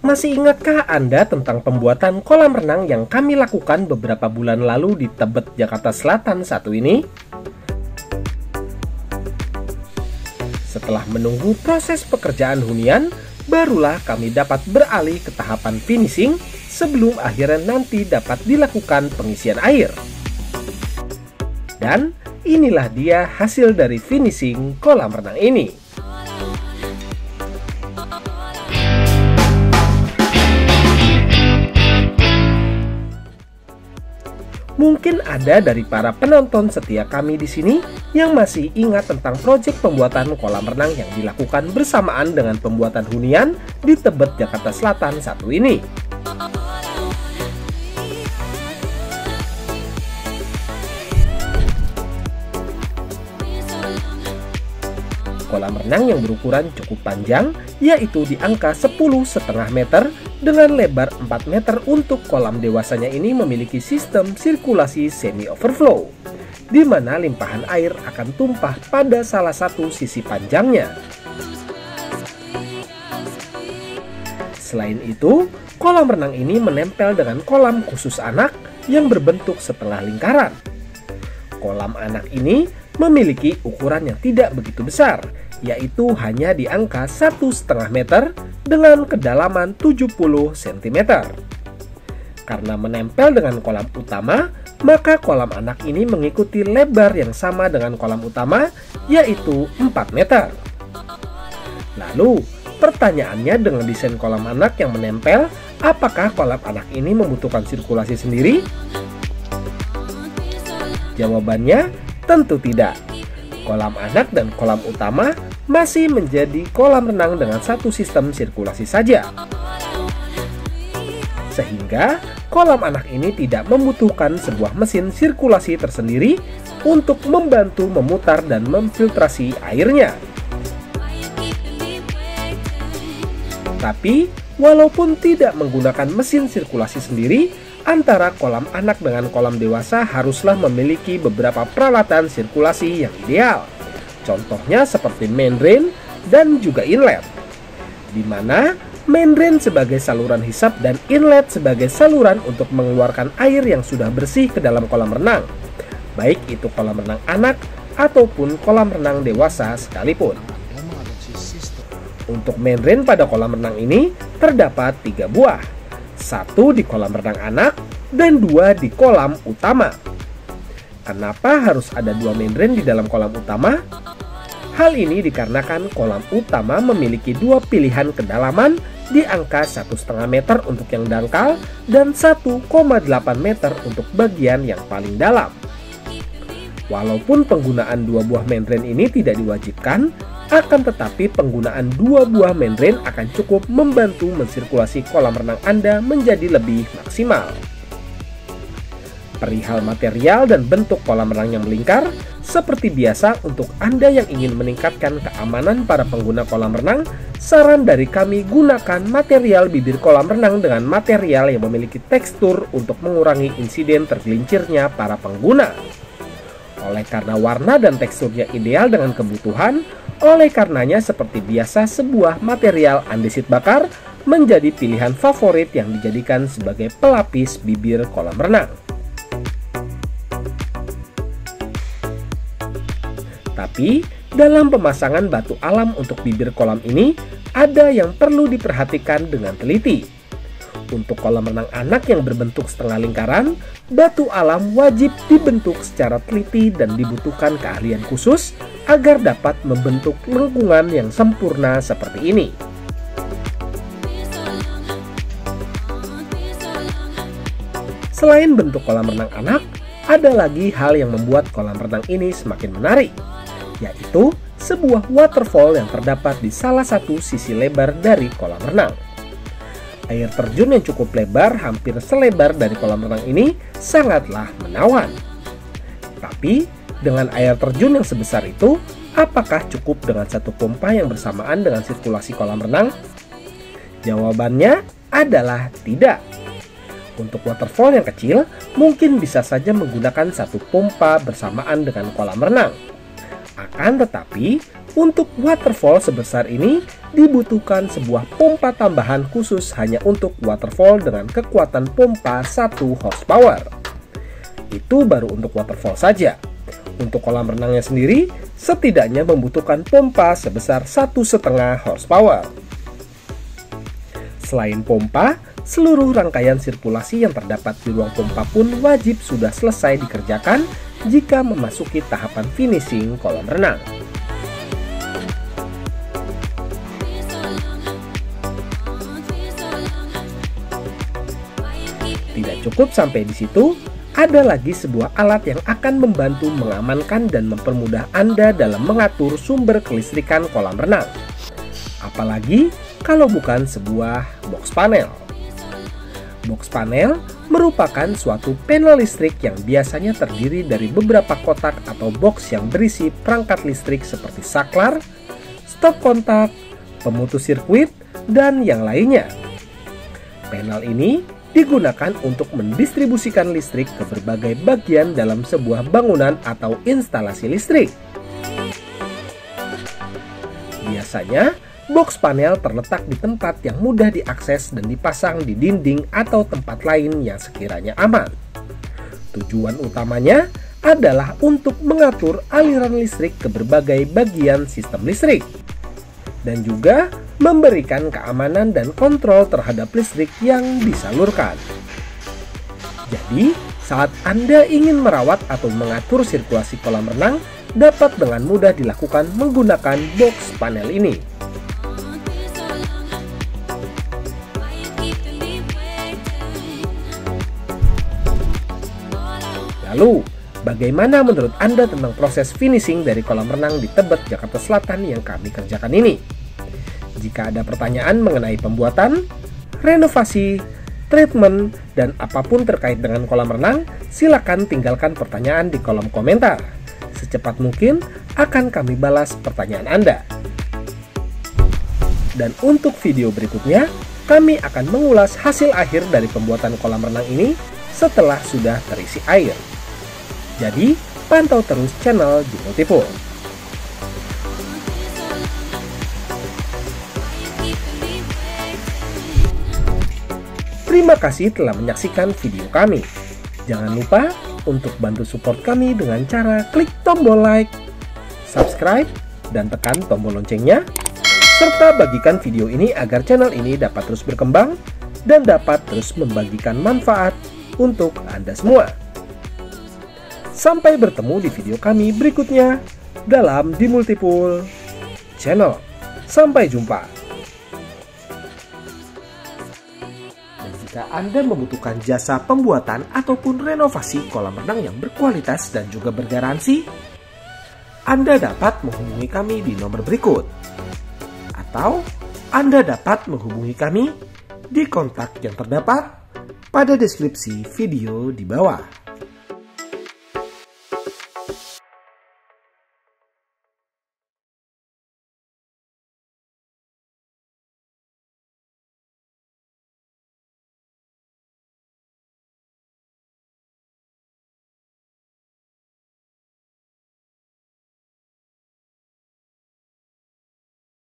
Masih ingatkah Anda tentang pembuatan kolam renang yang kami lakukan beberapa bulan lalu di Tebet, Jakarta Selatan satu ini? Setelah menunggu proses pekerjaan hunian, barulah kami dapat beralih ke tahapan finishing sebelum akhirnya nanti dapat dilakukan pengisian air. Dan inilah dia hasil dari finishing kolam renang ini. Mungkin ada dari para penonton setia kami di sini yang masih ingat tentang proyek pembuatan kolam renang yang dilakukan bersamaan dengan pembuatan hunian di Tebet, Jakarta Selatan satu ini. Kolam renang yang berukuran cukup panjang, yaitu di angka 10,5 meter dengan lebar 4 meter untuk kolam dewasanya ini memiliki sistem sirkulasi semi overflow, di mana limpahan air akan tumpah pada salah satu sisi panjangnya. Selain itu, kolam renang ini menempel dengan kolam khusus anak yang berbentuk setengah lingkaran. Kolam anak ini memiliki ukuran yang tidak begitu besar, yaitu hanya di angka 1,5 meter dengan kedalaman 70 cm. Karena menempel dengan kolam utama, maka kolam anak ini mengikuti lebar yang sama dengan kolam utama, yaitu 4 meter. Lalu, pertanyaannya dengan desain kolam anak yang menempel, apakah kolam anak ini membutuhkan sirkulasi sendiri? Jawabannya, tentu tidak. Kolam anak dan kolam utama masih menjadi kolam renang dengan satu sistem sirkulasi saja. Sehingga kolam anak ini tidak membutuhkan sebuah mesin sirkulasi tersendiri untuk membantu memutar dan memfiltrasi airnya. Tapi, walaupun tidak menggunakan mesin sirkulasi sendiri, antara kolam anak dengan kolam dewasa haruslah memiliki beberapa peralatan sirkulasi yang ideal. Contohnya seperti main drain dan juga inlet, di mana main drain sebagai saluran hisap dan inlet sebagai saluran untuk mengeluarkan air yang sudah bersih ke dalam kolam renang, baik itu kolam renang anak ataupun kolam renang dewasa sekalipun. Untuk main drain pada kolam renang ini terdapat 3 buah, 1 di kolam renang anak dan 2 di kolam utama. Kenapa harus ada 2 main drain di dalam kolam utama? Hal ini dikarenakan kolam utama memiliki 2 pilihan kedalaman di angka 1,5 meter untuk yang dangkal dan 1,8 meter untuk bagian yang paling dalam. Walaupun penggunaan 2 buah main drain ini tidak diwajibkan, akan tetapi penggunaan 2 buah main drain akan cukup membantu mensirkulasi kolam renang Anda menjadi lebih maksimal. Perihal material dan bentuk kolam renang yang melingkar, seperti biasa untuk Anda yang ingin meningkatkan keamanan para pengguna kolam renang, saran dari kami gunakan material bibir kolam renang dengan material yang memiliki tekstur untuk mengurangi insiden tergelincirnya para pengguna. Oleh karena warna dan teksturnya ideal dengan kebutuhan, oleh karenanya seperti biasa sebuah material andesit bakar menjadi pilihan favorit yang dijadikan sebagai pelapis bibir kolam renang. Tapi, dalam pemasangan batu alam untuk bibir kolam ini, ada yang perlu diperhatikan dengan teliti. Untuk kolam renang anak yang berbentuk setengah lingkaran, batu alam wajib dibentuk secara teliti dan dibutuhkan keahlian khusus agar dapat membentuk lengkungan yang sempurna seperti ini. Selain bentuk kolam renang anak, ada lagi hal yang membuat kolam renang ini semakin menarik, yaitu sebuah waterfall yang terdapat di salah satu sisi lebar dari kolam renang. Air terjun yang cukup lebar, hampir selebar dari kolam renang ini, sangatlah menawan. Tapi, dengan air terjun yang sebesar itu, apakah cukup dengan satu pompa yang bersamaan dengan sirkulasi kolam renang? Jawabannya adalah tidak. Untuk waterfall yang kecil, mungkin bisa saja menggunakan satu pompa bersamaan dengan kolam renang. Akan tetapi, Untuk waterfall sebesar ini dibutuhkan sebuah pompa tambahan khusus hanya untuk waterfall dengan kekuatan pompa 1 horsepower. Itu baru untuk waterfall saja. Untuk kolam renangnya sendiri setidaknya membutuhkan pompa sebesar 1,5 horsepower. Selain pompa, seluruh rangkaian sirkulasi yang terdapat di ruang pompa pun wajib sudah selesai dikerjakan jika memasuki tahapan finishing kolam renang. Tidak cukup sampai di situ, ada lagi sebuah alat yang akan membantu mengamankan dan mempermudah Anda dalam mengatur sumber kelistrikan kolam renang. Apalagi kalau bukan sebuah box panel. Box panel merupakan suatu panel listrik yang biasanya terdiri dari beberapa kotak atau box yang berisi perangkat listrik seperti saklar, stop kontak, pemutus sirkuit, dan yang lainnya. Panel ini digunakan untuk mendistribusikan listrik ke berbagai bagian dalam sebuah bangunan atau instalasi listrik. Biasanya, box panel terletak di tempat yang mudah diakses dan dipasang di dinding atau tempat lain yang sekiranya aman. Tujuan utamanya adalah untuk mengatur aliran listrik ke berbagai bagian sistem listrik dan juga memberikan keamanan dan kontrol terhadap listrik yang disalurkan. Jadi, saat Anda ingin merawat atau mengatur sirkulasi kolam renang, dapat dengan mudah dilakukan menggunakan box panel ini. Lalu, bagaimana menurut Anda tentang proses finishing dari kolam renang di Tebet, Jakarta Selatan yang kami kerjakan ini? Jika ada pertanyaan mengenai pembuatan, renovasi, treatment, dan apapun terkait dengan kolam renang, silakan tinggalkan pertanyaan di kolom komentar. Secepat mungkin akan kami balas pertanyaan Anda. Dan untuk video berikutnya, kami akan mengulas hasil akhir dari pembuatan kolam renang ini setelah sudah terisi air. Jadi, pantau terus channel di Multipool. Terima kasih telah menyaksikan video kami. Jangan lupa untuk bantu support kami dengan cara klik tombol like, subscribe, dan tekan tombol loncengnya, serta bagikan video ini agar channel ini dapat terus berkembang dan dapat terus membagikan manfaat untuk Anda semua. Sampai bertemu di video kami berikutnya dalam di Multipool Channel. Sampai jumpa. Jika Anda membutuhkan jasa pembuatan ataupun renovasi kolam renang yang berkualitas dan juga bergaransi, Anda dapat menghubungi kami di nomor berikut. Atau Anda dapat menghubungi kami di kontak yang terdapat pada deskripsi video di bawah.